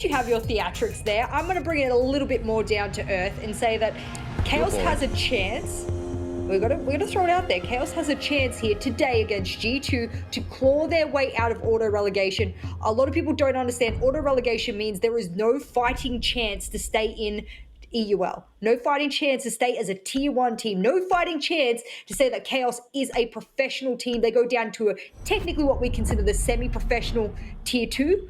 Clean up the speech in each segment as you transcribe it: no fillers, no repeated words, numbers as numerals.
You have your theatrics there. I'm going to bring it a little bit more down to earth and say that Chaos has a chance. We're gonna throw it out there. Chaos has a chance here today against G2 to claw their way out of auto relegation. A lot of people don't understand auto relegation means there is no fighting chance to stay in EUL. No fighting chance to stay as a tier 1 team. No fighting chance to say that Chaos is a professional team. They go down to technically what we consider the semi-professional tier 2.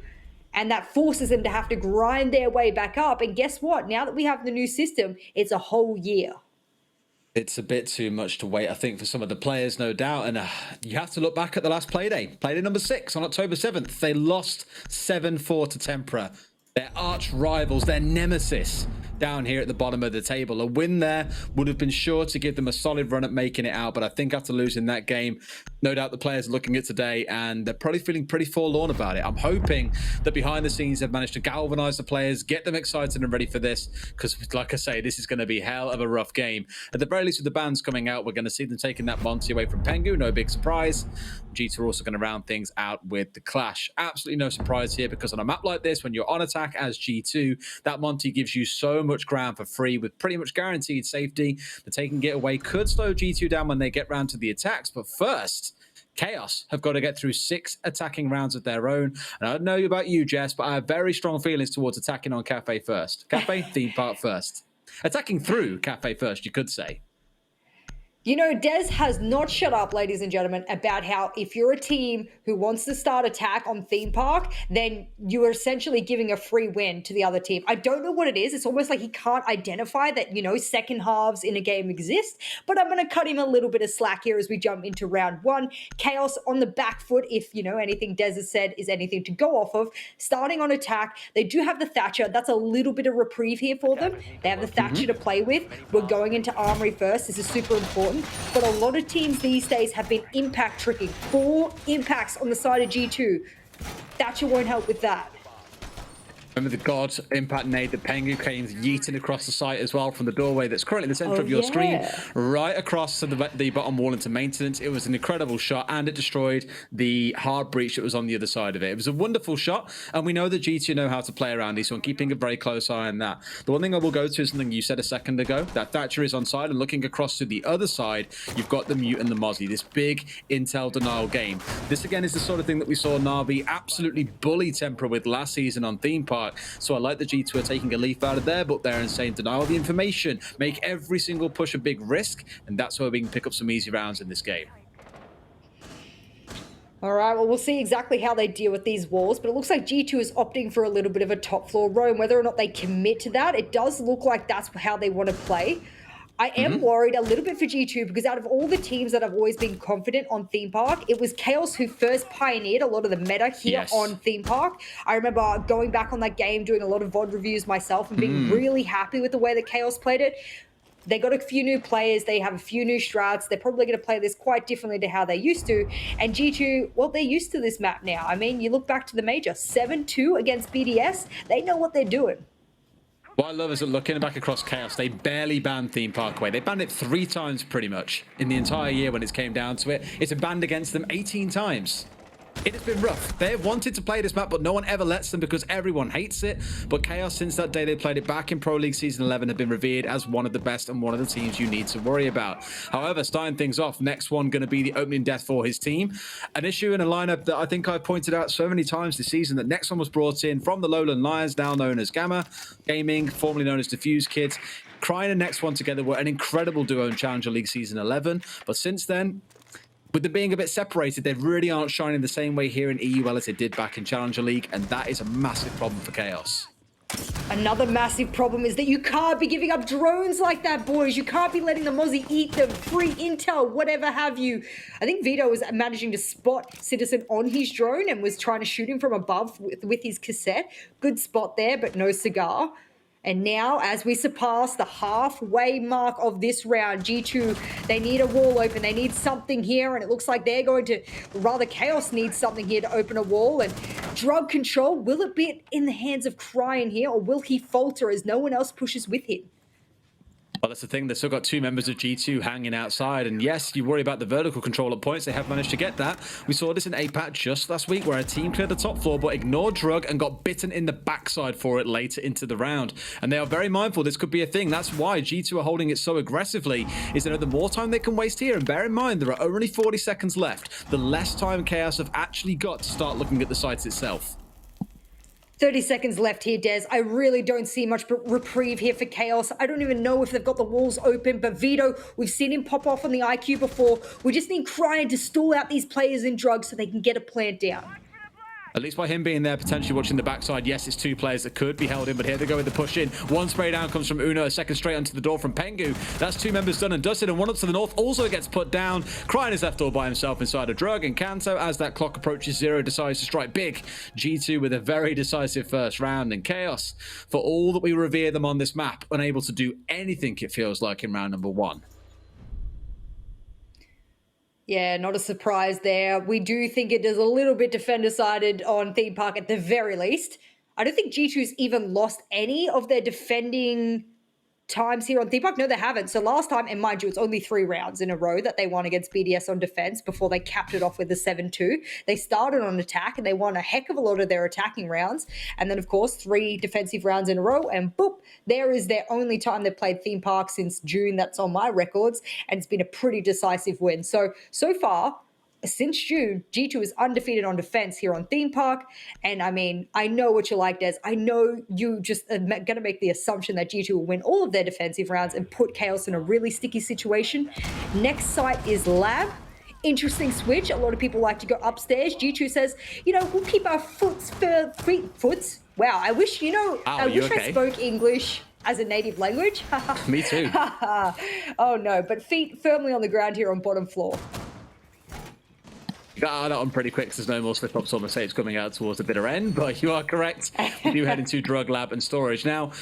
And that forces them to have to grind their way back up. And guess what? Now that we have the new system, it's a whole year. It's a bit too much to wait, I think, for some of the players, no doubt. And you have to look back at the last playday number 6 on October 7th. They lost 7-4 to Tempera. Their arch rivals, their nemesis, down here at the bottom of the table. A win there would have been sure to give them a solid run at making it out, but I think after losing that game, no doubt the players are looking at today and they're probably feeling pretty forlorn about it. I'm hoping that behind the scenes they've managed to galvanize the players, get them excited and ready for this, because like I say, this is going to be hell of a rough game. At the very least, with the bans coming out, we're going to see them taking that Monty away from Pengu. No big surprise. G2 are also going to round things out with the Clash. Absolutely no surprise here, because on a map like this, when you're on attack as G2, that Monty gives you so much ground for free with pretty much guaranteed safety. The taking it away could slow G2 down when they get round to the attacks, but first, Chaos have got to get through 6 attacking rounds of their own. And I don't know about you, Jess, but I have very strong feelings towards attacking on Cafe first. Cafe, theme park first. Attacking through Cafe first, you could say. You know, Des has not shut up, ladies and gentlemen, about how if you're a team who wants to start attack on theme park, then you are essentially giving a free win to the other team. I don't know what it is. It's almost like he can't identify that, you know, second halves in a game exist, but I'm going to cut him a little bit of slack here as we jump into round 1. Chaos on the back foot, if, you know, anything Des has said is anything to go off of. Starting on attack, they do have the Thatcher. That's a little bit of reprieve here for them. They have the Thatcher to play with. We're going into Armory first. This is super important. But a lot of teams these days have been impact tricking. 4 impacts on the side of G2. Thatcher won't help with that. Remember the God impact nade that Pengu came yeeting across the site as well from the doorway that's currently in the center of your screen, right across to the bottom wall into maintenance. It was an incredible shot, and it destroyed the hard breach that was on the other side of it. It was a wonderful shot, and we know that G2 know how to play around these, so I'm keeping a very close eye on that. The one thing I will go to is something you said a second ago, that Thatcher is on side, and looking across to the other side, you've got the Mute and the Mozzie, this big intel denial game. This again is the sort of thing that we saw Na'Vi absolutely bully Tempera with last season on Theme Park. So I like the G2 are taking a leaf out of their book there and saying denial the information, make every single push a big risk, and that's where we can pick up some easy rounds in this game. All right, well, we'll see exactly how they deal with these walls, but it looks like G2 is opting for a little bit of a top floor roam. Whether or not they commit to that, it does look like that's how they want to play. I am worried a little bit for G2 because out of all the teams that have always been confident on Theme Park, it was Chaos who first pioneered a lot of the meta here on Theme Park. I remember going back on that game, doing a lot of VOD reviews myself and being really happy with the way that Chaos played it. They got a few new players. They have a few new strats. They're probably going to play this quite differently to how they used to. And G2, well, they're used to this map now. I mean, you look back to the major, 7-2 against BDS. They know what they're doing. What I love is that looking back across Chaos, they barely banned Theme Parkway. They banned it 3 times pretty much in the entire year when it came down to it. It's been banned against them 18 times. It has been rough. They have wanted to play this map, but no one ever lets them because everyone hates it. But Chaos, since that day they played it back in Pro League Season 11, have been revered as one of the best and one of the teams you need to worry about. However, starting things off, next one going to be the opening death for his team. An issue in a lineup that I think I've pointed out so many times this season, that next one was brought in from the Lowland Lions, now known as Gamma Gaming, formerly known as Diffuse Kids. Crying and next one together were an incredible duo in Challenger League Season 11. But since then, with them being a bit separated, they really aren't shining the same way here in EUL as they did back in Challenger League, and that is a massive problem for Chaos. Another massive problem is that you can't be giving up drones like that, boys. You can't be letting the Mozzie eat them, free intel, whatever have you. I think Vito was managing to spot Citizen on his drone and was trying to shoot him from above with his cassette. Good spot there, but no cigar. And now, as we surpass the halfway mark of this round, G2, they need a wall open. They need something here, and it looks like they're going to, rather Chaos needs something here to open a wall. And drug control, will it be in the hands of Cryin here, or will he falter as no one else pushes with him? Well, that's the thing. They've still got 2 members of G2 hanging outside. And yes, you worry about the vertical control at points. They have managed to get that. We saw this in APAC just last week where a team cleared the top floor but ignored Drug and got bitten in the backside for it later into the round. And they are very mindful this could be a thing. That's why G2 are holding it so aggressively, is they know the more time they can waste here. And bear in mind, there are only 40 seconds left. The less time Chaos have actually got to start looking at the site itself. 30 seconds left here, Des. I really don't see much reprieve here for Chaos. I don't even know if they've got the walls open, but Vito, we've seen him pop off on the IQ before. We just need Cryan to stall out these players in drugs so they can get a plant down. At least by him being there, potentially watching the backside, yes, it's 2 players that could be held in, but here they go with the push in. 1 spray down comes from Uno, a second straight onto the door from Pengu. That's 2 members done and dusted, and 1 up to the north also gets put down. Cryan is left all by himself inside a drug, and Kanto, as that clock approaches 0, decides to strike big. G2 with a very decisive first round, and Chaos, for all that we revere them on this map, unable to do anything, it feels like, in round number 1. Yeah, not a surprise there. We do think it is a little bit defender-sided on Theme Park at the very least. I don't think G2's even lost any of their defending times here on Theme Park. No, they haven't. So last time, and mind you, it's only 3 rounds in a row that they won against BDS on defense before they capped it off with the 7-2. They started on attack and they won a heck of a lot of their attacking rounds. And then, of course, 3 defensive rounds in a row. And boop, there is their only time they've played Theme Park since June. That's on my records. And it's been a pretty decisive win. So far, since June, G2 is undefeated on defense here on Theme Park. And I mean, I know what you like, Des. I know you just are going to make the assumption that G2 will win all of their defensive rounds and put Chaos in a really sticky situation. Next site is Lab. Interesting switch. A lot of people like to go upstairs. G2 says, you know, we'll keep our foots. Wow, I wish, you know, I wish I spoke English as a native language. Me too. Oh no, but feet firmly on the ground here on bottom floor. Got that one pretty quick because there's no more slip-ups or mistakes coming out towards the bitter end, but you are correct. We do head into drug lab and storage. Now,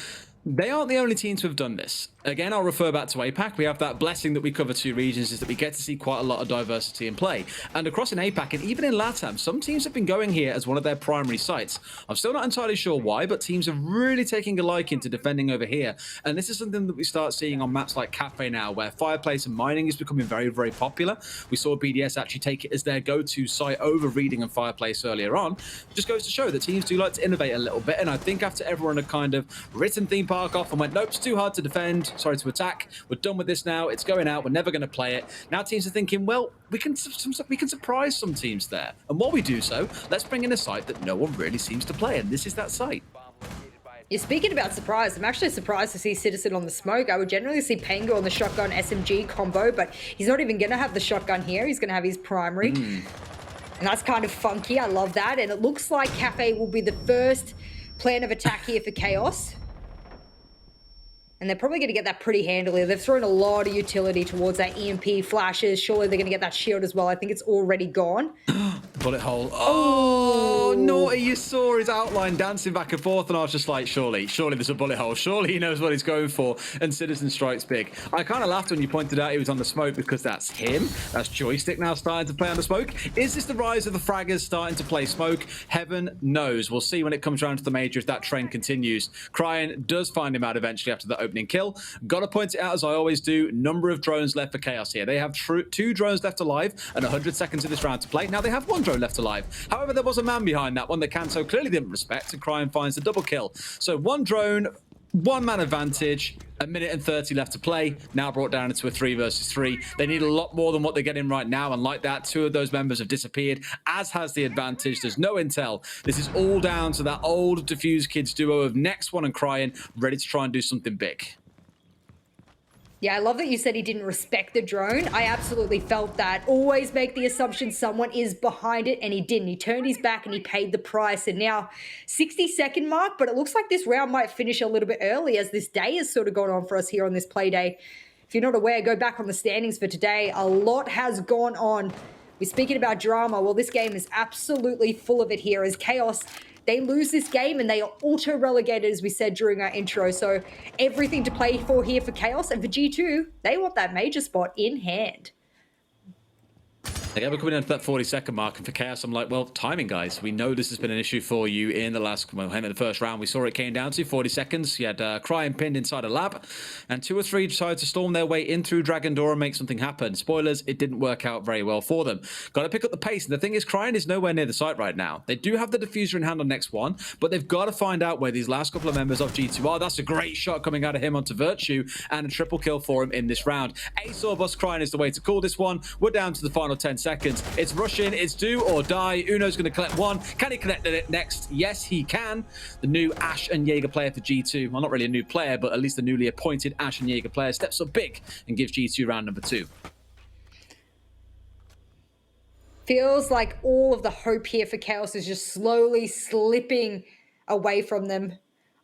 they aren't the only team to have done this. Again, I'll refer back to APAC. We have that blessing that we cover 2 regions, is that we get to see quite a lot of diversity in play. And across in APAC and even in LATAM, some teams have been going here as one of their primary sites. I'm still not entirely sure why, but teams are really taking a liking to defending over here. And this is something that we start seeing on maps like Cafe now, where fireplace and mining is becoming very, very popular. We saw BDS actually take it as their go-to site over reading and fireplace earlier on. It just goes to show that teams do like to innovate a little bit. And I think after everyone had kind of written Theme Park off and went, nope, it's too hard to defend, sorry, to attack, we're done with this now, it's going out, we're never going to play it. Now teams are thinking, well, we can surprise some teams there. And while we do so, let's bring in a site that no one really seems to play, and this is that site. You're speaking about surprise. I'm actually surprised to see Citizen on the smoke. I would generally see Pengu on the shotgun SMG combo, but he's not even going to have the shotgun here. He's going to have his primary. And that's kind of funky. I love that. And it looks like Cafe will be the first plan of attack here for Chaos. And they're probably going to get that pretty handily. They've thrown a lot of utility towards that EMP flashes. Surely they're going to get that shield as well. I think it's already gone. Bullet hole. Oh, naughty. You saw his outline dancing back and forth, and I was just like, surely there's a bullet hole. Surely he knows what he's going for, and Citizen strikes big. I kind of laughed when you pointed out he was on the smoke because that's him. That's Joystick now starting to play on the smoke. Is this the rise of the fraggers starting to play smoke? Heaven knows. We'll see when it comes around to the major if that trend continues. Cryan does find him out eventually after the opening kill. Got to point it out, as I always do, number of drones left for Chaos here. They have 2 drones left alive and 100 seconds of this round to play. Now they have 1 drone left alive. However, there was a man behind that one that Kanto clearly didn't respect, and Cryan finds the double kill. So 1 drone, 1 man advantage, 1 minute and 30 left to play, now brought down into a 3 versus 3. They need a lot more than what they're getting right now, and like that, 2 of those members have disappeared, as has the advantage. There's no intel. This is all down to that old Diffuse Kids duo of Next One and Cryan, ready to try and do something big. Yeah, I love that you said he didn't respect the drone. I absolutely felt that. Always make the assumption someone is behind it, and he didn't. He turned his back and he paid the price. And now 60-second mark, but it looks like this round might finish a little bit early as this day has sort of gone on for us here on this play day. If you're not aware, go back on the standings for today. A lot has gone on. We're speaking about drama. Well, this game is absolutely full of it here as Chaos, they lose this game and they are auto-relegated, as we said during our intro. So everything to play for here for Chaos. And for G2, they want that major spot in hand. Again, we're coming down to that 40-second mark, and for Chaos, I'm like, well, timing, guys. We know this has been an issue for you in the last, well, in the first round. We saw it came down to 40 seconds. You had Crying pinned inside a lab, and 2 or 3 decided to storm their way in through Dragon Door and make something happen. Spoilers, it didn't work out very well for them. Got to pick up the pace, and the thing is, Crying is nowhere near the site right now. They do have the diffuser in hand on next one, but they've got to find out where these last couple of members of G2 are. That's a great shot coming out of him onto Virtue, and a triple kill for him in this round. Ace or bust Crying is the way to call this one. We're down to the final 10 seconds. It's rushing, it's do or die. Uno's going to collect one. Can he collect it next? Yes, he can. The new Ashe and Jaeger player for G2. Well, not really a new player, but at least the newly appointed Ashe and Jaeger player steps up big and gives G2 round number 2. Feels like all of the hope here for Chaos is just slowly slipping away from them.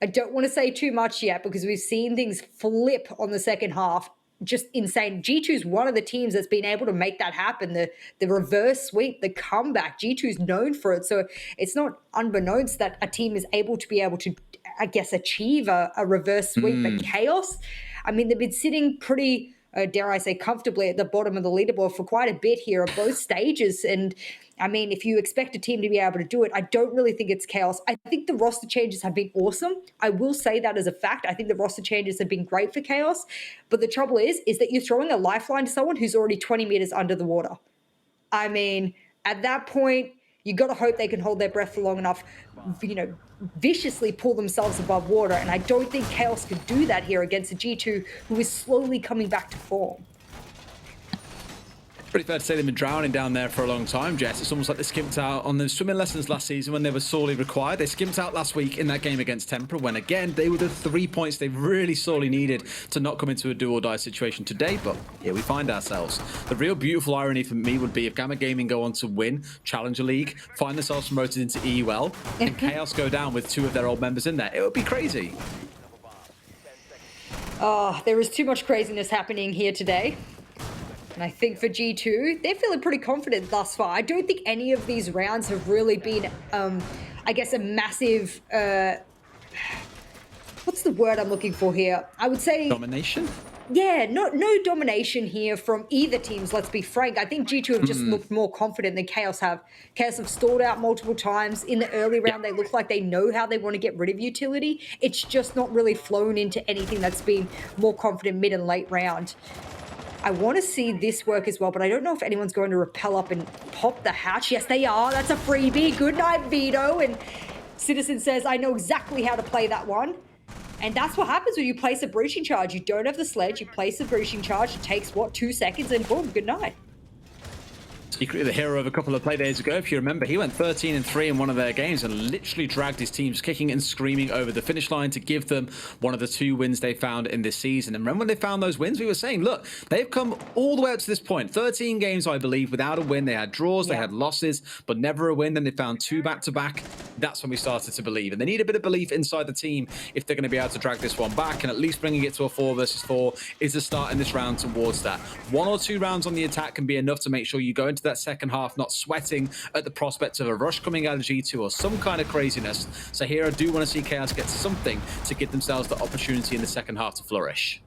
I don't want to say too much yet because we've seen things flip on the second half. Just insane. G2 is one of the teams that's been able to make that happen. The reverse sweep, the comeback. G2 is known for it. So it's not unbeknownst that a team is able to, I guess, achieve a reverse sweep. But Chaos, I mean, they've been sitting pretty, dare I say, comfortably at the bottom of the leaderboard for quite a bit here at both stages. And I mean, if you expect a team to be able to do it, I don't really think it's Chaos. I think the roster changes have been awesome. I will say that as a fact. I think the roster changes have been great for Chaos. But the trouble is that you're throwing a lifeline to someone who's already 20 meters under the water. I mean, at that point, you got to hope they can hold their breath for long enough, viciously pull themselves above water. And I don't think Chaos could do that here against a G2 who is slowly coming back to form. Pretty fair to say they've been drowning down there for a long time, Jess. It's almost like they skimped out on the swimming lessons last season when they were sorely required. They skimped out last week in that game against Tempera when, again, they were the 3 points they really sorely needed to not come into a do-or-die situation today. But here we find ourselves. The real beautiful irony for me would be if Gamma Gaming go on to win Challenger League, find themselves promoted into EUL, and Chaos go down with 2 of their old members in there. It would be crazy. Oh, there is too much craziness happening here today. And I think for G2, they're feeling pretty confident thus far. I don't think any of these rounds have really been, I guess, a massive, what's the word I'm looking for here? I would say... Domination? Yeah, no domination here from either teams, let's be frank. I think G2 have just looked more confident than Chaos have. Chaos have stalled out multiple times. In the early round, they look like they know how they want to get rid of utility. It's just not really flown into anything that's been more confident mid and late round. I want to see this work as well, but I don't know if anyone's going to rappel up and pop the hatch. Yes, they are. That's a freebie. Good night, Vito. And Citizen says, I know exactly how to play that one. And that's what happens when you place a breaching charge. You don't have the sledge. You place a breaching charge. It takes, 2 seconds, and boom, good night. Secretly the hero of a couple of play days ago, if you remember, he went 13-3 in one of their games and literally dragged his teams kicking and screaming over the finish line to give them one of the 2 wins they found in this season. And remember when they found those wins, we were saying, look, they've come all the way up to this point. 13 games, I believe, without a win. They had draws, they had losses, but never a win. Then they found 2 back-to-back. That's when we started to believe. And they need a bit of belief inside the team if they're going to be able to drag this one back. And at least bringing it to a 4 versus 4 is a start in this round towards that. 1 or 2 rounds on the attack can be enough to make sure you go into that second half not sweating at the prospect of a rush coming out of G2 or some kind of craziness. So here I do want to see Chaos get something to give themselves the opportunity in the second half to flourish.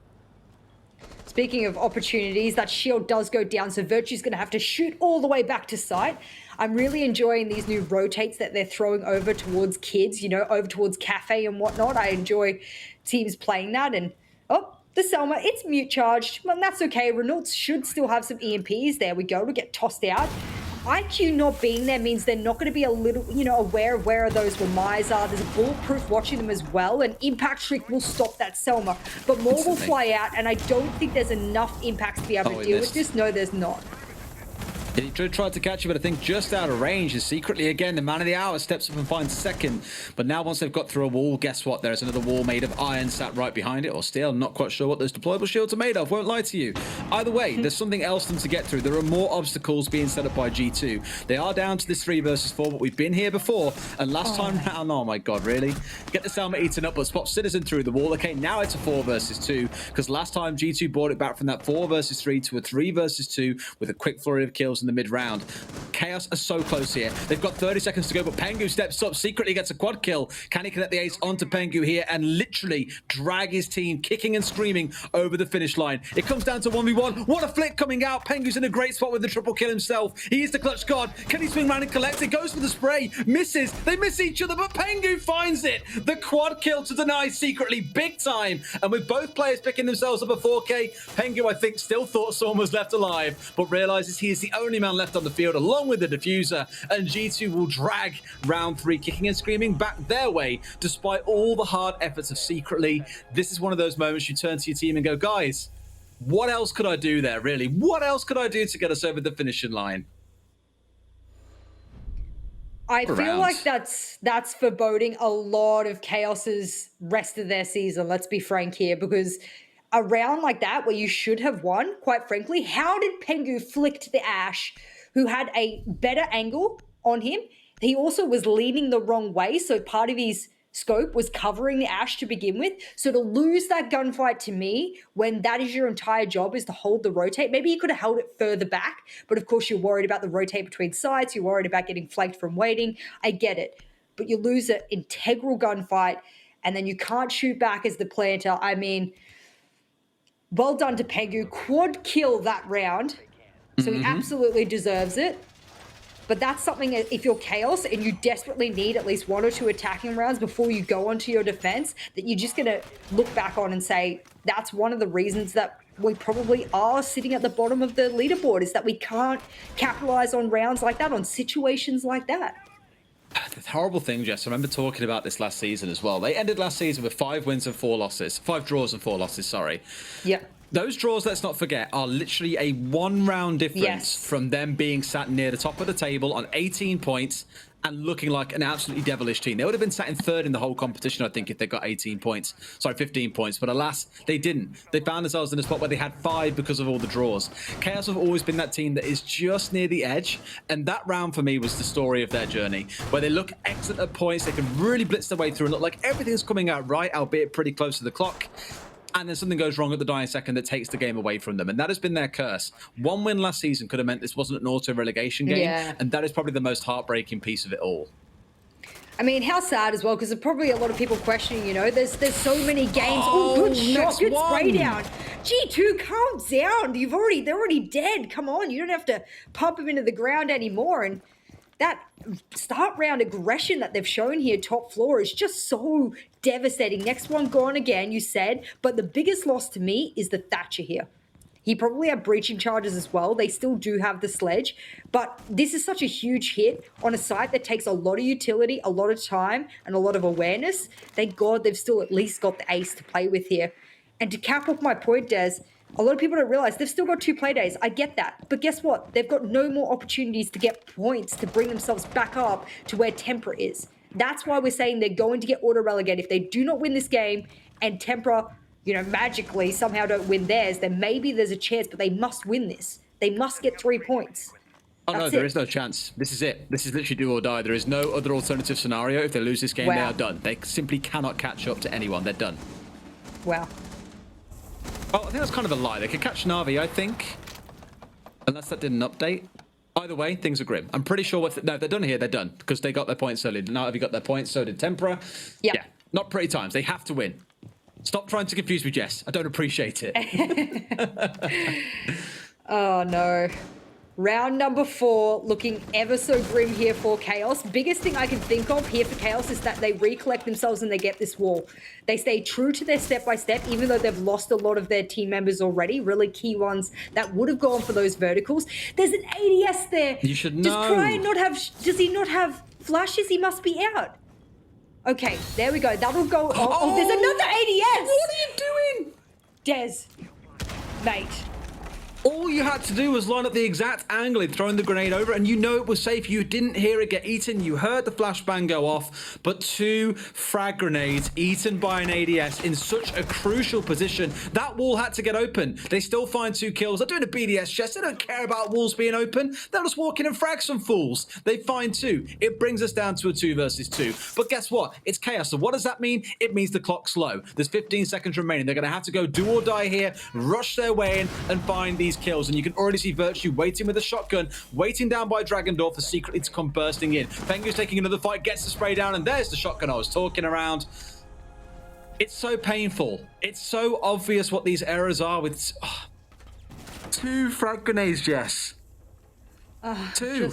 Speaking of opportunities, that shield does go down, so Virtue's going to have to shoot all the way back to site. I'm really enjoying these new rotates that they're throwing over towards kids, over towards Cafe and whatnot. I enjoy teams playing that. And, the Selma, it's mute charged. Well, that's okay. Renault should still have some EMPs. There we go, to get tossed out. IQ not being there means they're not going to be a little, aware of where those Wamais are. There's a bulletproof watching them as well, and Impact Trick will stop that Selma. But more will fly out, and I don't think there's enough impacts to be able to deal with this. No, there's not. He tried to catch you, but I think just out of range. Is secretly, again, the man of the hour steps up and finds second. But now once they've got through a wall, guess what? There's another wall made of iron sat right behind it, or steel. I'm not quite sure what those deployable shields are made of. Won't lie to you. Either way, there's something else for them to get through. There are more obstacles being set up by G2. They are down to this 3 versus 4, but we've been here before. And last time round, oh my God, really? Get the Selma eaten up, but spot Citizen through the wall. Okay, now it's a 4 versus 2, because last time G2 brought it back from that 4 versus 3 to a 3 versus 2 with a quick flurry of kills in the mid round. Chaos are so close here. They've got 30 seconds to go, but Pengu steps up, secretly gets a quad kill. Can he connect the ace onto Pengu here and literally drag his team kicking and screaming over the finish line? It comes down to 1v1. What a flick coming out. Pengu's in a great spot with the triple kill himself. He is the clutch god. Can he swing around and collect it? Goes for the spray. Misses. They miss each other, but Pengu finds it. The quad kill to deny secretly, big time. And with both players picking themselves up a 4K, Pengu, I think, still thought someone was left alive, but realizes he is the only man left on the field along with the diffuser, and G2 will drag round 3 kicking and screaming back their way despite all the hard efforts of secretly. This is one of those moments you turn to your team and go, guys, what else could I do there, really? What else could I do to get us over the finishing line? I feel like that's foreboding a lot of Chaos's rest of their season, let's be frank here, because a round like that where you should have won, quite frankly, how did Pengu flick to the Ashe, who had a better angle on him? He also was leaning the wrong way, so part of his scope was covering the Ashe to begin with. So to lose that gunfight, to me, when that is your entire job, is to hold the rotate, maybe you could have held it further back, but of course you're worried about the rotate between sides, you're worried about getting flanked from waiting. I get it, but you lose an integral gunfight and then you can't shoot back as the planter. I mean, well done to Pengu. Quad kill that round. So he absolutely deserves it. But that's something, if you're Chaos and you desperately need at least 1 or 2 attacking rounds before you go onto your defense, that you're just going to look back on and say, that's one of the reasons that we probably are sitting at the bottom of the leaderboard, is that we can't capitalize on rounds like that, on situations like that. The horrible thing, Jess, I remember talking about this last season as well. They ended last season with 5 wins and 4 losses. 5 draws and 4 losses, sorry. Yeah. Those draws, let's not forget, are literally a 1-round difference from them being sat near the top of the table on 18 points and looking like an absolutely devilish team. They would have been sat in 3rd in the whole competition, I think, if they got 18 points. Sorry, 15 points. But alas, they didn't. They found themselves in a spot where they had 5 because of all the draws. Chaos have always been that team that is just near the edge. And that round, for me, was the story of their journey, where they look excellent at points. They can really blitz their way through and look like everything's coming out right, albeit pretty close to the clock. And then something goes wrong at the dying second that takes the game away from them. And that has been their curse. 1 win last season could have meant this wasn't an auto-relegation game. Yeah. And that is probably the most heartbreaking piece of it all. I mean, how sad as well, because there's probably a lot of people questioning, you know, there's so many games. Oh, good shot, good spray down. G2, calm down. They're already dead. Come on, you don't have to pump them into the ground anymore. And that start round aggression that they've shown here, top floor, is just so devastating. Next one gone again, you said. But the biggest loss to me is the Thatcher here. He probably had breaching charges as well. They still do have the sledge. But this is such a huge hit on a site that takes a lot of utility, a lot of time, and a lot of awareness. Thank God they've still at least got the ace to play with here. And to cap off my point, Des, a lot of people don't realize they've still got 2 play days. I get that. But guess what? They've got no more opportunities to get points to bring themselves back up to where Tempera is. That's why we're saying they're going to get auto-relegated. If they do not win this game and Tempera, you know, magically somehow don't win theirs, then maybe there's a chance, but they must win this. They must get 3 points. Oh, no, there is no chance. This is it. This is literally do or die. There is no other alternative scenario. If they lose this game, they are done. They simply cannot catch up to anyone. They're done. Wow. Oh, I think that's kind of a lie. They could catch Na'Vi, I think. Unless that didn't update. Either way, things are grim. I'm pretty sure no, they're done here. They're done. Because they got their points early. Na'Vi got their points, so did Tempera. Yeah. Not pretty times. They have to win. Stop trying to confuse me, Jess. I don't appreciate it. Oh, no. Round number 4, looking ever so grim here for Chaos. Biggest thing I can think of here for Chaos is that they recollect themselves and they get this wall. They stay true to their step-by-step, even though they've lost a lot of their team members already, really key ones that would have gone for those verticals. There's an ADS there. You should know. Does he not have flashes? He must be out. Okay, there we go. That'll go. Oh, there's another ADS. What are you doing? Des, mate. All you had to do was line up the exact angle and throwing the grenade over, and you know it was safe. You didn't hear it get eaten. You heard the flashbang go off, but 2 frag grenades eaten by an ADS in such a crucial position. That wall had to get open. They still find 2 kills. They're doing a BDS chest. They don't care about walls being open. They'll just walk in and frag some fools. They find 2. It brings us down to a 2 versus 2. But guess what? It's chaos. So what does that mean? It means the clock's slow. There's 15 seconds remaining. They're going to have to go do or die here, rush their way in, and find these kills, and you can already see Virtue waiting with a shotgun, waiting down by Dragendorf for Secretly to come bursting in. Pengu's taking another fight, gets the spray down, and there's the shotgun I was talking around. It's so painful. It's so obvious what these errors are with 2 frag grenades, Jess. 2.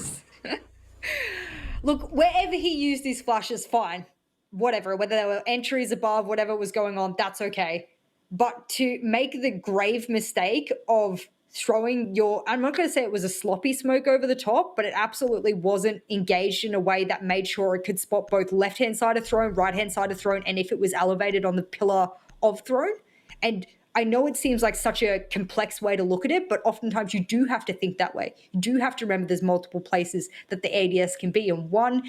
Look, wherever he used his flashes, fine. Whatever, whether there were entries above, whatever was going on, that's okay. But to make the grave mistake of throwing your, I'm not going to say it was a sloppy smoke over the top, but it absolutely wasn't engaged in a way that made sure it could spot both left-hand side of throne, right-hand side of throne, and if it was elevated on the pillar of throne. And I know it seems like such a complex way to look at it, but oftentimes you do have to think that way. You do have to remember there's multiple places that the ADS can be, and one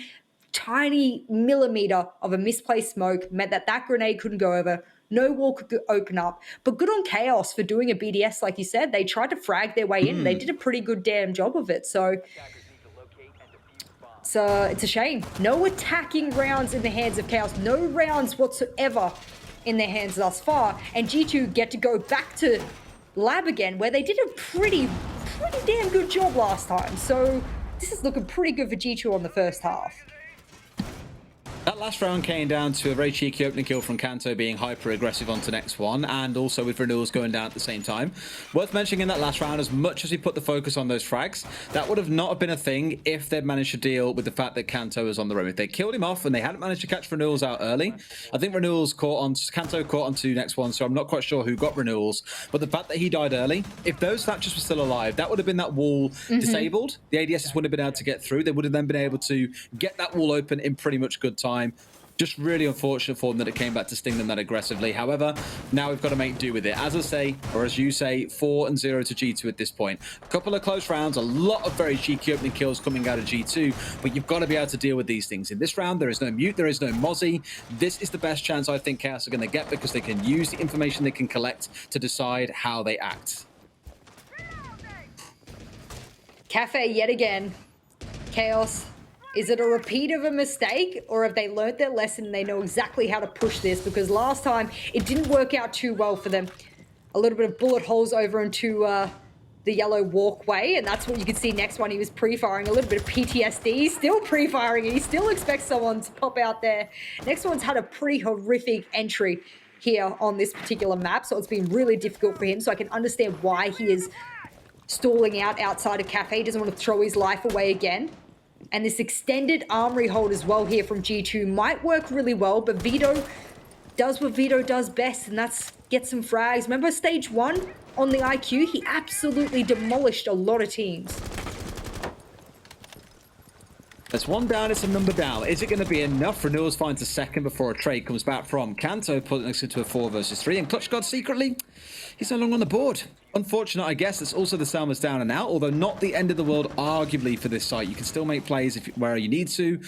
tiny millimeter of a misplaced smoke meant that that grenade couldn't go over. No wall could open up. But good on Chaos for doing a BDS, like you said. They tried to frag their way in. And they did a pretty good damn job of it. So it's a shame. No attacking rounds in the hands of Chaos. No rounds whatsoever in their hands thus far. And G2 get to go back to lab again, where they did a pretty damn good job last time. So this is looking pretty good for G2 on the first half. That last round came down to a very cheeky opening kill from Kanto being hyper-aggressive onto next one, and also with renewals going down at the same time. Worth mentioning in that last round, as much as we put the focus on those frags, that would have not been a thing if they'd managed to deal with the fact that Kanto was on the roam. If they killed him off and they hadn't managed to catch renewals out early, I think renewals Kanto caught onto next one, so I'm not quite sure who got renewals. But the fact that he died early, if those Thatchers were still alive, that would have been that wall disabled. The ADSs wouldn't have been able to get through. They would have then been able to get that wall open in pretty much good time. Just really unfortunate for them that it came back to sting them that aggressively. However, now we've got to make do with it. As I say, or as you say, 4-0 to G2 at this point. A couple of close rounds, a lot of very cheeky opening kills coming out of G2, but you've got to be able to deal with these things. In this round, there is no mute, there is no Mozzie. This is the best chance I think Chaos are going to get because they can use the information they can collect to decide how they act. Cafe yet again. Chaos. Is it a repeat of a mistake, or have they learnt their lesson and they know exactly how to push this? Because last time it didn't work out too well for them. A little bit of bullet holes over into the yellow walkway, and that's what you can see next one. He was pre-firing, a little bit of PTSD. He's still pre-firing, and he still expects someone to pop out there. Next one's had a pretty horrific entry here on this particular map, so it's been really difficult for him. So I can understand why he is stalling out outside of Cafe. He doesn't want to throw his life away again. And this extended armory hold as well here from G2 might work really well, but Vito does what Vito does best, and that's get some frags. Remember stage 1 on the IQ? He absolutely demolished a lot of teams. That's one down, it's a number down. Is it going to be enough? Renewals finds a second before a trade comes back from Kanto, putting us into a 4 versus 3. And Clutch God secretly, he's no longer on the board. Unfortunate, I guess. It's also the Selma's down and out, although not the end of the world, arguably, for this site. You can still make plays where you need to,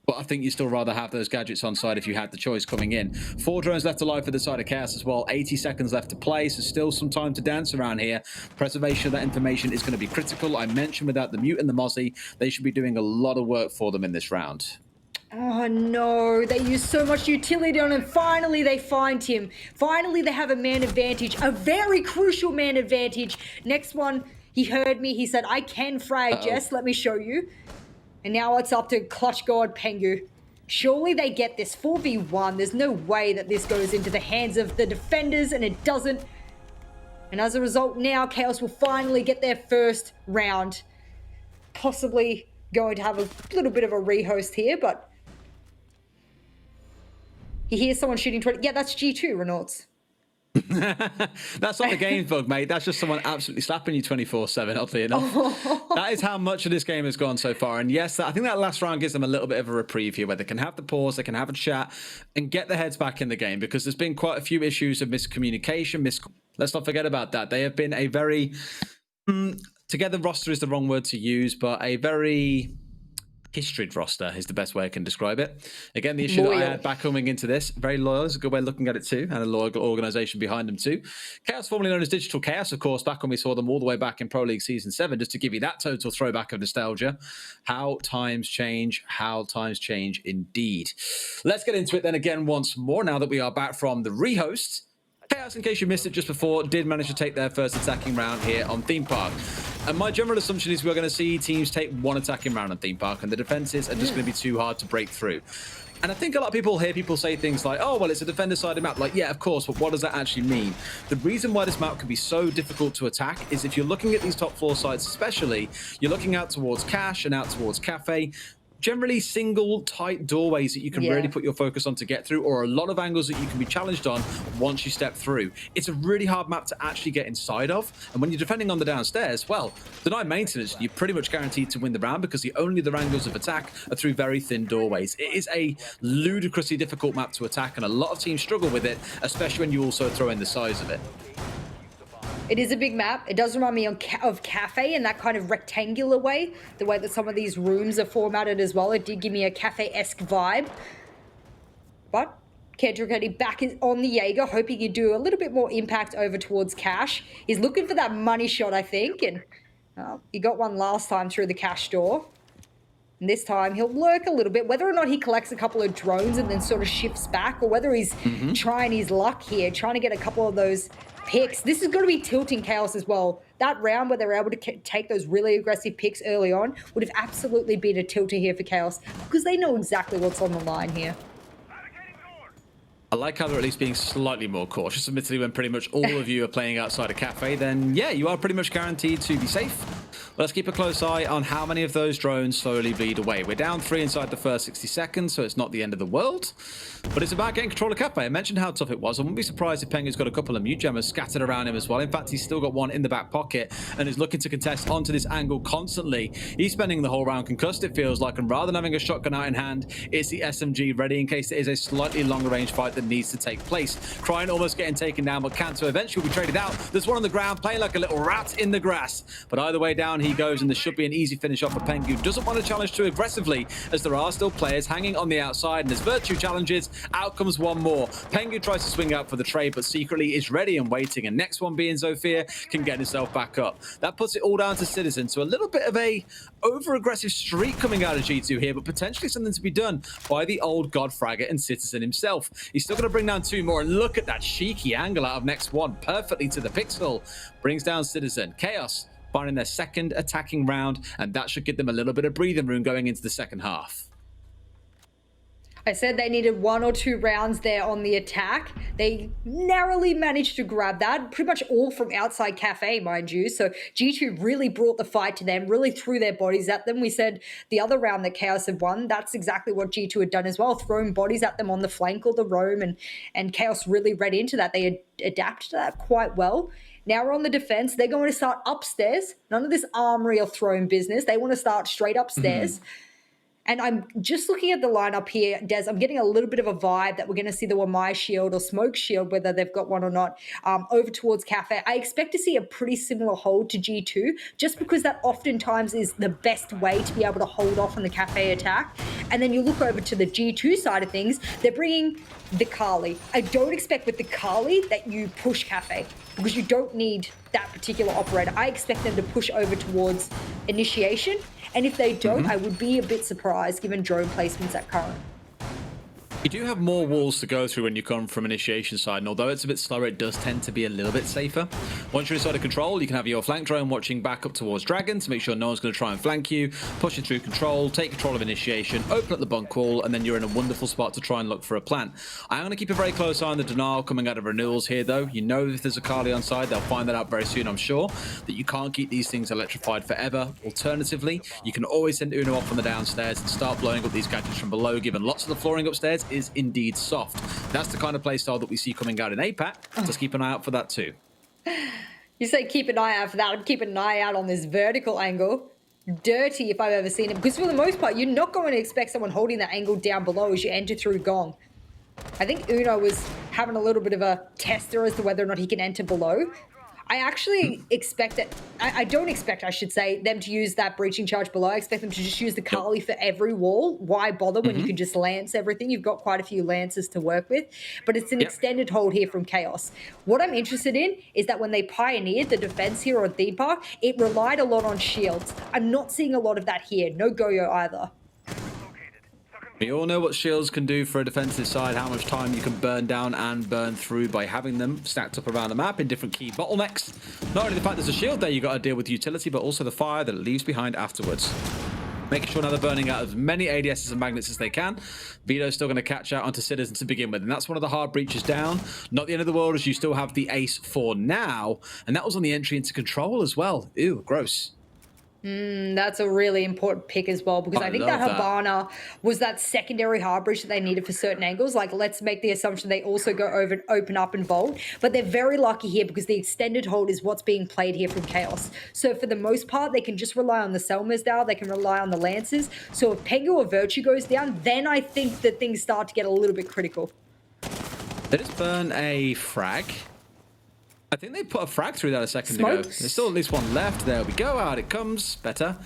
but I think you'd still rather have those gadgets on site if you had the choice coming in. 4 drones left alive for the side of Chaos as well. 80 seconds left to play, so still some time to dance around here. Preservation of that information is going to be critical. I mentioned without the mute and the Mozzie, they should be doing a lot of work for them in this round. Oh no, they use so much utility on him. Finally, they find him. Finally, they have a man advantage, a very crucial man advantage. Next one, he heard me. He said, I can frag, Jess. Let me show you. And now it's up to Clutch God Pengu. Surely they get this 4v1. There's no way that this goes into the hands of the defenders, and it doesn't. And as a result, now Chaos will finally get their first round. Possibly going to have a little bit of a rehost here, but he hears someone shooting 20. Yeah, that's G2, Reynolds. That's not the game bug, mate. That's just someone absolutely slapping you 24/7, oddly enough. That is how much of this game has gone so far. And yes, I think that last round gives them a little bit of a reprieve here, where they can have the pause, they can have a chat, and get their heads back in the game, because there's been quite a few issues of miscommunication. Let's not forget about that. They have been a very... together roster is the wrong word to use, but a very... historied roster is the best way I can describe it. Again, the issue that I had back coming into this, very loyal is a good way of looking at it too, and a loyal organization behind them too. Chaos, formerly known as Digital Chaos, of course, back when we saw them all the way back in Pro League Season 7, just to give you that total throwback of nostalgia. How times change indeed. Let's get into it then again once more, now that we are back from the rehost. Chaos Chaos, in case you missed it just before, did manage to take their first attacking round here on Theme Park. And my general assumption is we're going to see teams take one attacking round on Theme Park, and the defenses are just going to be too hard to break through. And I think a lot of people hear people say things like, oh, well, it's a defender-sided map. Like, yeah, of course, but what does that actually mean? The reason why this map can be so difficult to attack is if you're looking at these top 4 sites especially, you're looking out towards Cash and out towards Cafe. Generally single tight doorways that you can really put your focus on to get through, or a lot of angles that you can be challenged on once you step through. It's a really hard map to actually get inside of, and when you're defending on the downstairs, well, denied maintenance, you're pretty much guaranteed to win the round because the only other angles of attack are through very thin doorways. It is a ludicrously difficult map to attack, and a lot of teams struggle with it, especially when you also throw in the size of it. It is a big map. It does remind me of Cafe in that kind of rectangular way, the way that some of these rooms are formatted as well. It did give me a Cafe-esque vibe. But Kedrick back on the Jaeger, hoping he could do a little bit more impact over towards Cash. He's looking for that money shot, I think, and he got one last time through the Cash door. And this time he'll lurk a little bit, whether or not he collects a couple of drones and then sort of shifts back, or whether he's trying his luck here, trying to get a couple of those picks. This is going to be tilting Chaos as well. That round where they were able to take those really aggressive picks early on would have absolutely been a tilter here for Chaos, because they know exactly what's on the line here. I like how they're at least being slightly more cautious. Admittedly, when pretty much all of you are playing outside a cafe, then yeah, you are pretty much guaranteed to be safe. Let's keep a close eye on how many of those drones slowly bleed away. We're down 3 inside the first 60 seconds, so it's not the end of the world. But it's about getting control of Cafe. I mentioned how tough it was. I wouldn't be surprised if Pengu's got a couple of mute jammers scattered around him as well. In fact, he's still got one in the back pocket and is looking to contest onto this angle constantly. He's spending the whole round concussed, it feels like, and rather than having a shotgun out in hand, it's the SMG ready in case it is a slightly longer range fight that needs to take place. Crying almost getting taken down, but Canto eventually will be traded out. There's one on the ground playing like a little rat in the grass. But either way down he goes, and there should be an easy finish off for Pengu. Doesn't want to challenge too aggressively, as there are still players hanging on the outside, and as Virtue challenges, out comes one more. Pengu tries to swing out for the trade, but secretly is ready and waiting, and next one being Zofia can get himself back up. That puts it all down to Citizen, so a little bit of a over-aggressive streak coming out of G2 here, but potentially something to be done by the old God Fragger and Citizen himself. He's still going to bring down 2 more, and look at that cheeky angle out of next one, perfectly to the pixel. Brings down Citizen. Chaos finding their second attacking round, and that should give them a little bit of breathing room going into the second half. I said they needed 1 or 2 rounds there on the attack. They narrowly managed to grab that, pretty much all from outside Cafe, mind you. So G2 really brought the fight to them, really threw their bodies at them. We said the other round that Chaos had won, that's exactly what G2 had done as well, throwing bodies at them on the flank or the roam, and Chaos really read into that. They had adapted to that quite well. Now we're on the defense. They're going to start upstairs. None of this armory or throwing business. They want to start straight upstairs. And I'm just looking at the lineup here, Des. I'm getting a little bit of a vibe that we're going to see the Wamai Shield or Smoke Shield, whether they've got one or not, over towards Cafe. I expect to see a pretty similar hold to G2, just because that oftentimes is the best way to be able to hold off on the Cafe attack. And then you look over to the G2 side of things, they're bringing the Kali. I don't expect with the Kali that you push Cafe, because you don't need that particular operator. I expect them to push over towards initiation. And if they don't, I would be a bit surprised given drone placements at current. You do have more walls to go through when you come from initiation side, and although it's a bit slower, it does tend to be a little bit safer. Once you're inside of control, you can have your flank drone watching back up towards Dragon to make sure no one's going to try and flank you, pushing through control, take control of initiation, open up the bunk wall, and then you're in a wonderful spot to try and look for a plant. I'm going to keep a very close eye on the denial coming out of renewals here, though. You know if there's a Kali on side, they'll find that out very soon, I'm sure, that you can't keep these things electrified forever. Alternatively, you can always send Uno off on the downstairs and start blowing up these gadgets from below, given lots of the flooring upstairs is indeed soft. That's the kind of playstyle that we see coming out in APAC. Just keep an eye out for that too. You say keep an eye out for that. I'm keeping an eye out on this vertical angle. Dirty if I've ever seen it, because for the most part, you're not going to expect someone holding that angle down below as you enter through Gong. I think Uno was having a little bit of a tester as to whether or not he can enter below. I actually expect that, I don't expect, I should say, them to use that breaching charge below. I expect them to just use the Kali for every wall. Why bother when you can just lance everything? You've got quite a few lances to work with, but it's an extended hold here from Chaos. What I'm interested in is that when they pioneered the defense here on Theme Park, it relied a lot on shields. I'm not seeing a lot of that here. No Goyo either. We all know what shields can do for a defensive side, how much time you can burn down and burn through by having them stacked up around the map in different key bottlenecks. Not only the fact there's a shield there, you got to deal with utility, but also the fire that it leaves behind afterwards. Making sure now they're burning out as many ADSs and magnets as they can. Vito's still going to catch out onto Citizen to begin with, and that's one of the hard breaches down. Not the end of the world, as you still have the ace for now, and that was on the entry into control as well. Ew, gross. That's a really important pick as well, because I think that Habana was that secondary hard breach that they needed for certain angles. Like, let's make the assumption they also go over and open up and vault, but they're very lucky here because the extended hold is what's being played here from Chaos. So for the most part, they can just rely on the Selmas now. They can rely on the Lances. So if Pengu or Virtue goes down, then I think that things start to get a little bit critical. They just burn a frag. I think they put a frag through that a second ago. There's still at least one left. There we go. Out it comes. Better.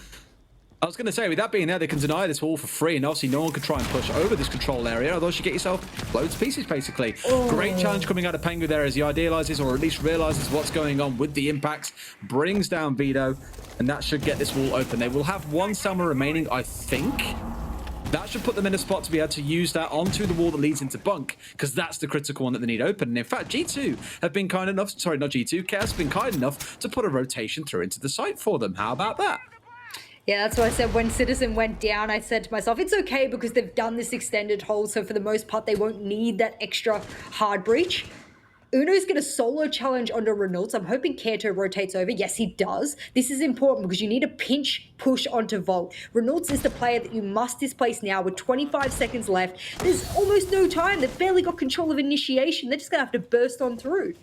I was going to say, with that being there, they can deny this wall for free, and obviously no one can try and push over this control area, otherwise you get yourself blown to pieces, basically. Great challenge coming out of Pengu there as he idealizes, or at least realizes what's going on with the impacts, brings down Vito, and that should get this wall open. They will have one Selma remaining, I think. That should put them in a spot to be able to use that onto the wall that leads into Bunk, because that's the critical one that they need open. And in fact, G2 have been kind enough, sorry, not G2, Chaos have been kind enough to put a rotation through into the site for them. How about that? Yeah, that's what I said. When Citizen went down, I said to myself, it's okay because they've done this extended hold, so for the most part, they won't need that extra hard breach. Uno's going to solo challenge onto Renault. I'm hoping Kanto rotates over. Yes, he does. This is important because you need a pinch push onto Vault. Renault is the player that you must displace now with 25 seconds left. There's almost no time. They've barely got control of initiation. They're just going to have to burst on through.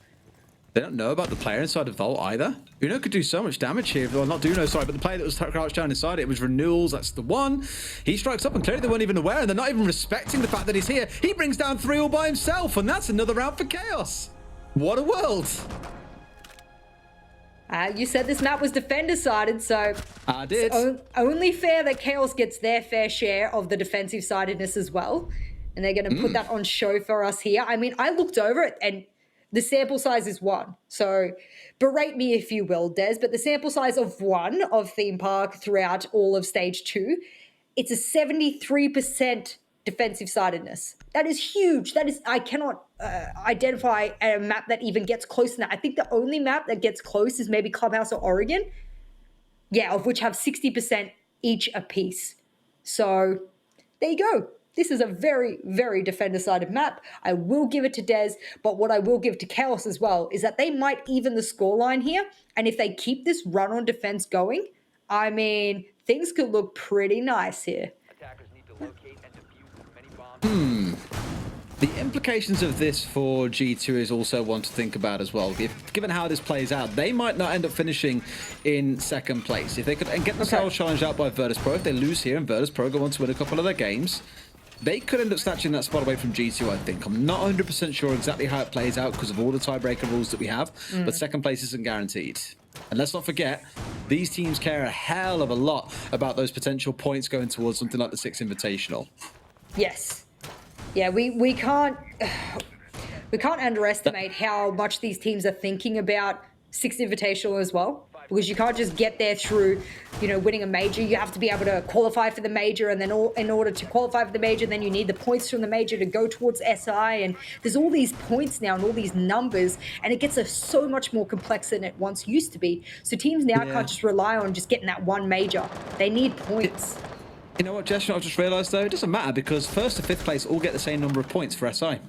They don't know about the player inside of Vault either. Uno could do so much damage here. Well, not Uno, sorry, but the player that was crouched down inside it was Renewals. That's the one. He strikes up, and clearly they weren't even aware, and they're not even respecting the fact that he's here. He brings down 3 all by himself, and that's another round for Chaos. What a world. You said this map was defender-sided, so I did. It's only fair that Chaos gets their fair share of the defensive-sidedness as well. And they're going to put that on show for us here. I mean, I looked over it, and the sample size is 1. So berate me if you will, Des, but the sample size of 1 of Theme Park throughout all of Stage 2, it's a 73% defensive-sidedness. That is huge. That is, I cannot identify a map that even gets close to that. I think the only map that gets close is maybe Clubhouse or Oregon. Yeah, of which have 60% each apiece. So there you go. This is a very, very defender-sided map. I will give it to Des, but what I will give to Chaos as well is that they might even the scoreline here. And if they keep this run on defense going, I mean, things could look pretty nice here. Attackers need to locate and defuse as many bombs. The implications of this for G2 is also one to think about as well. Given how this plays out, they might not end up finishing in second place. If they could get themselves challenged out by Virtus Pro, if they lose here and Virtus Pro go on to win a couple of their games, they could end up snatching that spot away from G2, I think. I'm not 100% sure exactly how it plays out because of all the tiebreaker rules that we have, but second place isn't guaranteed. And let's not forget, these teams care a hell of a lot about those potential points going towards something like the 6 Invitational. Yes. Yeah, we can't underestimate how much these teams are thinking about 6 Invitational as well. Because you can't just get there through, you know, winning a major. You have to be able to qualify for the major, and then in order to qualify for the major, then you need the points from the major to go towards SI. And there's all these points now and all these numbers, and it gets so much more complex than it once used to be. So teams now can't just rely on just getting that one major. They need points. You know what, Jess? I've just realised though, it doesn't matter because 1st to 5th place all get the same number of points for SI.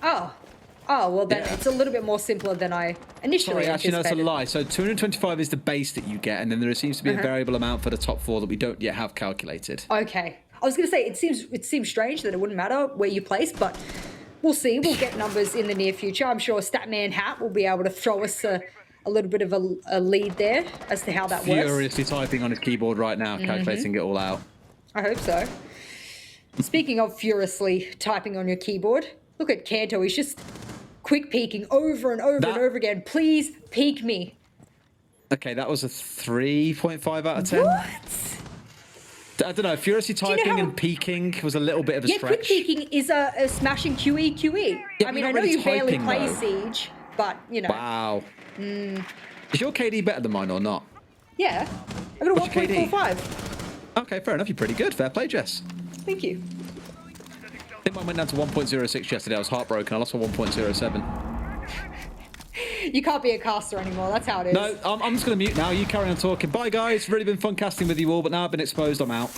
Oh, well then it's a little bit more simpler than I initially anticipated. Actually, no, that's a lie. So 225 is the base that you get, and then there seems to be a variable amount for the top 4 that we don't yet have calculated. Okay. I was going to say, it seems strange that it wouldn't matter where you place, but we'll see. We'll get numbers in the near future. I'm sure Statman Hat will be able to throw us a little bit of a lead there as to how that works. Furiously typing on his keyboard right now, calculating it all out. I hope so. Speaking of furiously typing on your keyboard, look at Kanto. He's just quick peeking over and over and over again. Please peek me. Okay, that was a 3.5 out of 10. What? I don't know. Furiously typing and peeking was a little bit of a stretch. Quick peeking is a smashing QE. Yeah, I mean, I know really you barely typing, play though. Siege, but, you know. Wow. Is your KD better than mine or not? Yeah. I got a What's your KD? 1.45. Okay, fair enough. You're pretty good. Fair play, Jess. Thank you. I think mine went down to 1.06 yesterday. I was heartbroken. I lost my 1.07. You can't be a caster anymore. That's how it is. No, I'm just going to mute now. You carry on talking. Bye, guys. Really been fun casting with you all, but now I've been exposed. I'm out.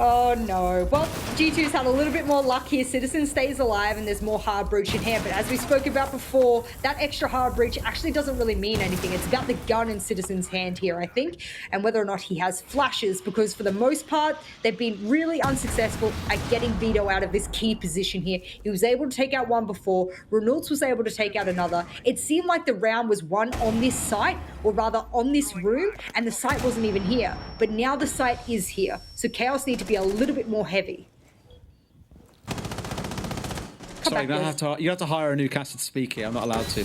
Oh no. Well, G2's had a little bit more luck here. Citizen stays alive and there's more hard breach in hand. But as we spoke about before, that extra hard breach actually doesn't really mean anything. It's about the gun in Citizen's hand here, I think, and whether or not he has flashes, because for the most part, they've been really unsuccessful at getting Vito out of this key position here. He was able to take out one before. Reynolds was able to take out another. It seemed like the round was won on this site, or rather on this room, and the site wasn't even here. But now the site is here. So Chaos need to be a little bit more heavy. Sorry, you have to hire a new caster to speak here. I'm not allowed to.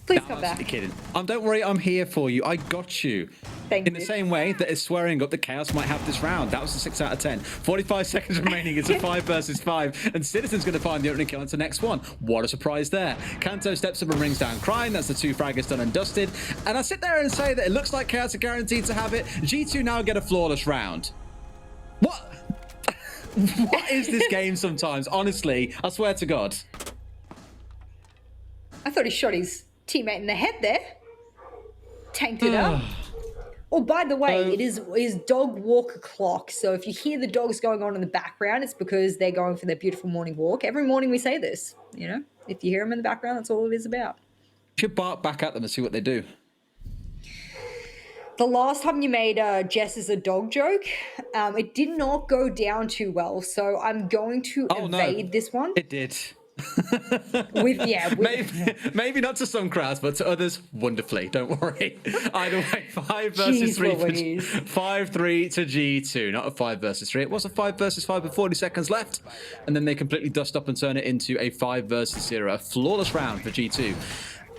Please No, come I'm back. kidding. Don't worry, I'm here for you. I got you. Thank In you. the same way that is swearing up that Chaos might have this round. That was a 6 out of 10. 45 seconds remaining. It's a 5 versus 5. And Citizen's going to find the opening kill into the next one. What a surprise there. Kanto steps up and rings down crying. That's the 2 fraggers done and dusted. And I sit there and say that it looks like Chaos are guaranteed to have it. G2 now get a flawless round. What? What is this game sometimes? Honestly, I swear to God. I thought he shot his teammate in the head there. Tanked it up. Oh, by the way, it is dog walk clock. So if you hear the dogs going on in the background, it's because they're going for their beautiful morning walk. Every morning we say this, you know, if you hear them in the background, that's all it is about. You should bark back at them and see what they do. The last time you made Jess is a dog joke, it did not go down too well. So I'm going to evade this one. It did. Maybe not to some crowds, but to others, wonderfully. Don't worry. Either way, 5 versus 3. 5-3 to G2. Not a 5 versus 3. It was a 5 versus 5 with 40 seconds left. And then they completely dust up and turn it into a 5 versus 0. A flawless round for G2.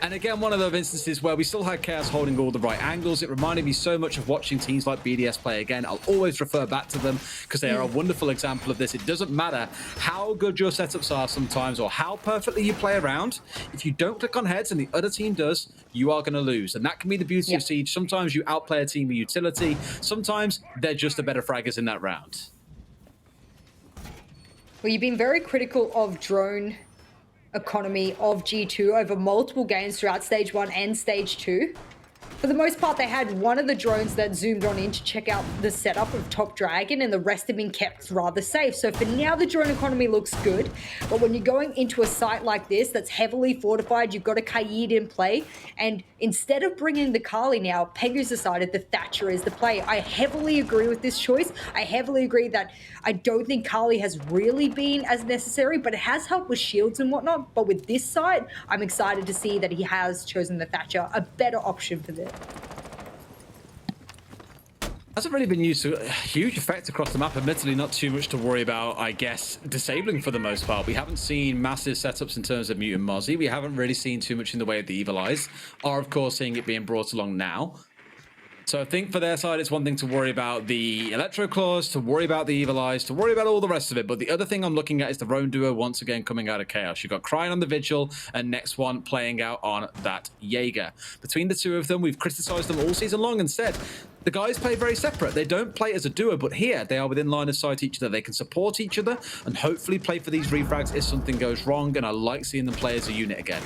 And again, one of those instances where we still had Chaos holding all the right angles. It reminded me so much of watching teams like BDS play again. I'll always refer back to them because they are a wonderful example of this. It doesn't matter how good your setups are sometimes or how perfectly you play around. If you don't click on heads and the other team does, you are going to lose. And that can be the beauty of Siege. Sometimes you outplay a team with utility. Sometimes they're just the better fraggers in that round. Well, you've been very critical of drone economy of G2 over multiple games throughout stage 1 and stage 2. For the most part, they had one of the drones that zoomed on in to check out the setup of Top Dragon, and the rest have been kept rather safe. So for now, the drone economy looks good. But when you're going into a site like this that's heavily fortified, you've got a Kaid in play, and instead of bringing the Kali now, Pengu's decided the Thatcher is the play. I heavily agree with this choice. I heavily agree that I don't think Kali has really been as necessary, but it has helped with shields and whatnot. But with this site, I'm excited to see that he has chosen the Thatcher, a better option for this. Hasn't really been used to a huge effect across the map. Admittedly, not too much to worry about, I guess, disabling for the most part. We haven't seen massive setups in terms of Mutant Mozzie. We haven't really seen too much in the way of the Evil Eyes. Are, of course, seeing it being brought along now. So I think for their side, it's one thing to worry about the Electro Claws, to worry about the Evil Eyes, to worry about all the rest of it. But the other thing I'm looking at is the Roam duo once again coming out of Chaos. You've got Crying on the Vigil and next one playing out on that Jaeger. Between the two of them, we've criticized them all season long and said the guys play very separate. They don't play as a duo, but here they are within line of sight each other. They can support each other and hopefully play for these refrags if something goes wrong. And I like seeing them play as a unit again.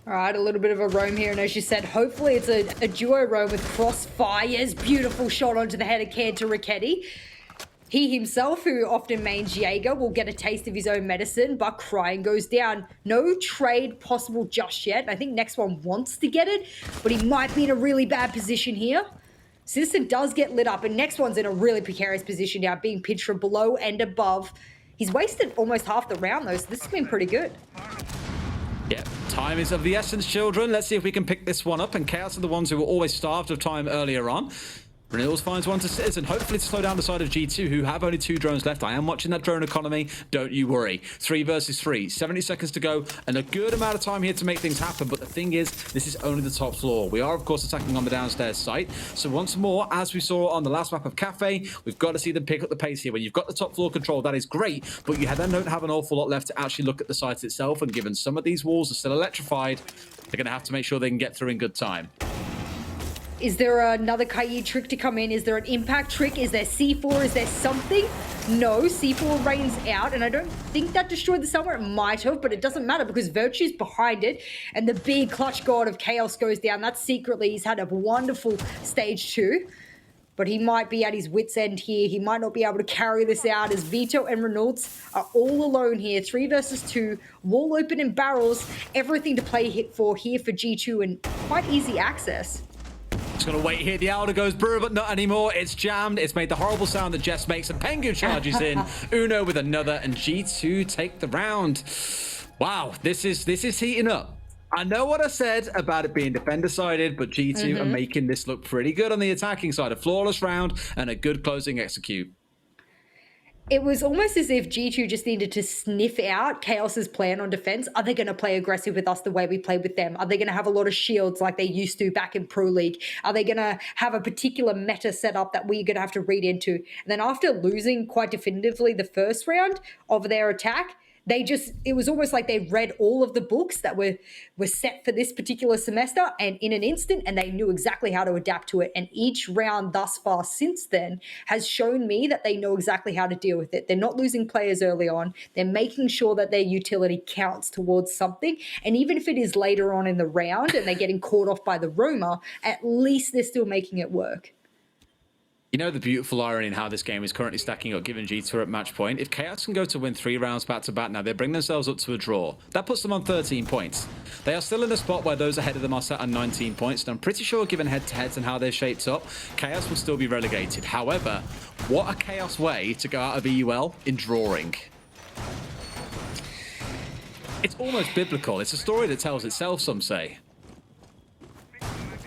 All right, a little bit of a roam here, and as you said, hopefully it's a duo roam with crossfires. Beautiful shot onto the head of Cantor Ricchetти. He himself, who often mains Jaeger, will get a taste of his own medicine, but Crying goes down. No trade possible just yet. I think next one wants to get it, but he might be in a really bad position here. Citizen does get lit up, and next one's in a really precarious position now, being pitched from below and above. He's wasted almost half the round, though, so this has been pretty good. Yeah, time is of the essence, children. Let's see if we can pick this one up. And Chaos are the ones who were always starved of time earlier on. Renils finds one to Citizen, hopefully to slow down the side of G2, who have only 2 drones left. I am watching that drone economy. Don't you worry. 3 versus 3. 70 seconds to go, and a good amount of time here to make things happen. But the thing is, this is only the top floor. We are, of course, attacking on the downstairs site. So once more, as we saw on the last map of Cafe, we've got to see them pick up the pace here. When you've got the top floor control, that is great, but you then don't have an awful lot left to actually look at the site itself. And given some of these walls are still electrified, they're going to have to make sure they can get through in good time. Is there another Kaid trick to come in? Is there an impact trick? Is there C4? Is there something? No, C4 rains out, and I don't think that destroyed the summer. It might have, but it doesn't matter because Virtue's behind it, and the big clutch god of Chaos goes down. That's secretly, he's had a wonderful stage 2. But he might be at his wit's end here. He might not be able to carry this out as Vito and Reynolds are all alone here. 3 versus 2, wall open and barrels, everything to play hit for here for G2 and quite easy access. Just gonna wait here. The Elder goes brewer, but not anymore. It's jammed. It's made the horrible sound that Jess makes, and Pengu charges in. Uno with another, and G2 take the round. Wow, this is heating up. I know what I said about it being defender-sided, but G2 are making this look pretty good on the attacking side. A flawless round and a good closing execute. It was almost as if G2 just needed to sniff out Chaos's plan on defense. Are they going to play aggressive with us the way we played with them? Are they going to have a lot of shields like they used to back in Pro League? Are they going to have a particular meta setup that we're going to have to read into? And then after losing quite definitively the first round of their attack, it was almost like they read all of the books that were set for this particular semester and in an instant, and they knew exactly how to adapt to it. And each round thus far since then has shown me that they know exactly how to deal with it. They're not losing players early on. They're making sure that their utility counts towards something. And even if it is later on in the round and they're getting caught off by the Roma, at least they're still making it work. You know the beautiful irony in how this game is currently stacking up, given G2 are at match point. If Chaos can go to win 3 rounds back-to-back now, they bring themselves up to a draw. That puts them on 13 points. They are still in a spot where those ahead of them are set on 19 points, and I'm pretty sure, given head-to-heads and how they're shaped up, Chaos will still be relegated. However, what a Chaos way to go out of EUL in drawing. It's almost biblical. It's a story that tells itself, some say.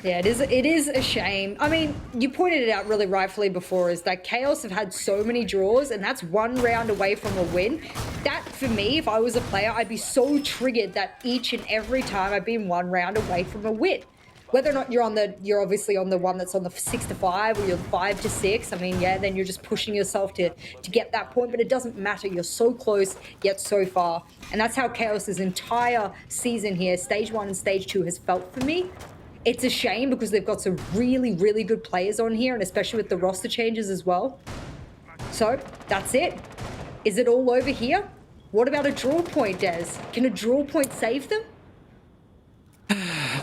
Yeah, it is a shame. I mean, you pointed it out really rightfully before, is that Chaos have had so many draws, and that's 1 round away from a win. That, for me, if I was a player, I'd be so triggered that each and every time I've been 1 round away from a win. Whether or not you're obviously on the one that's on the 6-5 or you're 5-6, I mean, yeah, then you're just pushing yourself to get that point, but it doesn't matter. You're so close, yet so far. And that's how Chaos's entire season here, stage 1 and stage 2, has felt for me. It's a shame because they've got some really, really good players on here, and especially with the roster changes as well. So, that's it. Is it all over here? What about a draw point, Des? Can a draw point save them?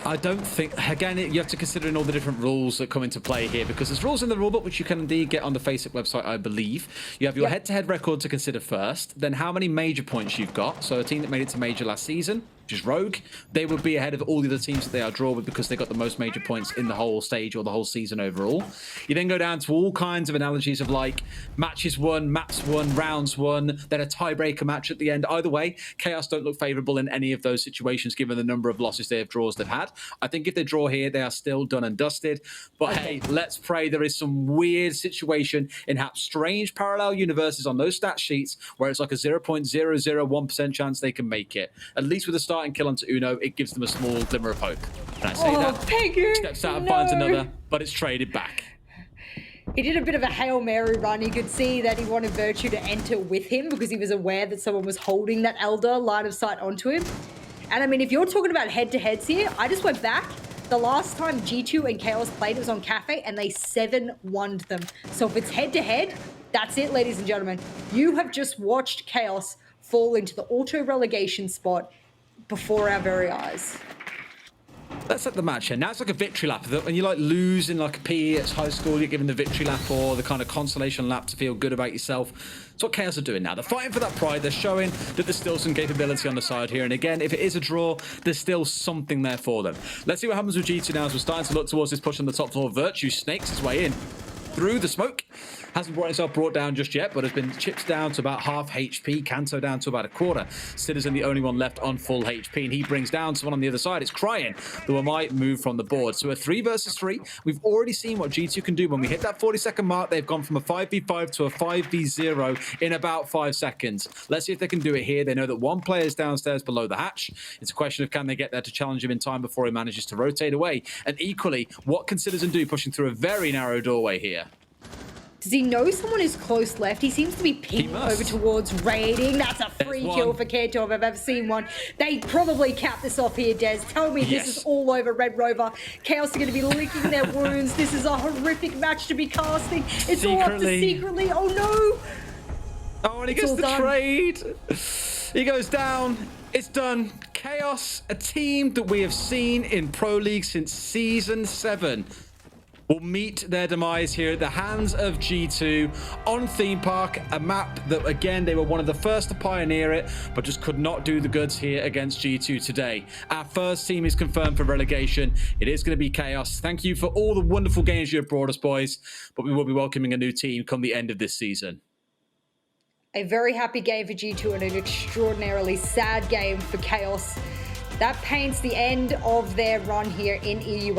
I don't think, again, you have to consider in all the different rules that come into play here, because there's rules in the rulebook which you can indeed get on the FACEIT website, I believe. You have your head-to-head record to consider first, then how many major points you've got. So a team that made it to major last season, which is Rogue, they would be ahead of all the other teams that they are draw with because they got the most major points in the whole stage or the whole season overall. You then go down to all kinds of analogies of like matches won, maps won, rounds won, then a tiebreaker match at the end. Either way, Chaos don't look favourable in any of those situations given the number of losses they have draws they've had. I think if they draw here, they are still done and dusted. But hey, let's pray there is some weird situation in how strange parallel universes on those stat sheets where it's like a 0.001% chance they can make it. At least with a starting kill onto Uno, it gives them a small glimmer of hope. And I say that, Pengu, steps out and finds another, but it's traded back. He did a bit of a Hail Mary run. You could see that he wanted Virtue to enter with him because he was aware that someone was holding that Elder line of sight onto him. And I mean, if you're talking about head-to-heads here, I just went back. The last time G2 and Chaos played, it was on Cafe, and they 7-1'd them. So if it's head-to-head, that's it, ladies and gentlemen. You have just watched Chaos fall into the auto-relegation spot before our very eyes. That's like the match here. Now it's like a victory lap. When you like lose in like a PE at high school, you're given the victory lap or the kind of consolation lap to feel good about yourself. It's what Chaos are doing now. They're fighting for that pride. They're showing that there's still some capability on the side here. And again, if it is a draw, there's still something there for them. Let's see what happens with G2 now as we're starting to look towards this push on the top floor. Virtue snakes his way in through the smoke. Hasn't brought down just yet, but has been chipped down to about half HP. Kanto down to about a quarter. Citizen the only one left on full HP, and he brings down someone on the other side. It's Crying, who might move from the board. So a 3 versus 3. We've already seen what G2 can do. When we hit that 40-second mark, they've gone from a 5v5 to a 5v0 in about 5 seconds. Let's see if they can do it here. They know that one player is downstairs below the hatch. It's a question of can they get there to challenge him in time before he manages to rotate away. And equally, what can Citizen do pushing through a very narrow doorway here? Does he know someone is close left? He seems to be pinging must. over towards Raiding. That's a free There's kill one. for Kanto if I've ever seen one. They probably cap this off here, Des. Tell me this is Yes. all over Red Rover. Chaos are going to be licking their wounds. This is a horrific match to be casting. It's all up to secretly. Oh no! Oh, and he It's gets all the done. trade. He goes down. It's done. Chaos, a team that we have seen in Pro League since Season 7, will meet their demise here at the hands of G2 on Theme Park, a map that, again, they were one of the first to pioneer it, but just could not do the goods here against G2 today. Our first team is confirmed for relegation. It is going to be Chaos. Thank you for all the wonderful games you have brought us, boys, but we will be welcoming a new team come the end of this season. A very happy game for G2 and an extraordinarily sad game for Chaos. That paints the end of their run here in EU.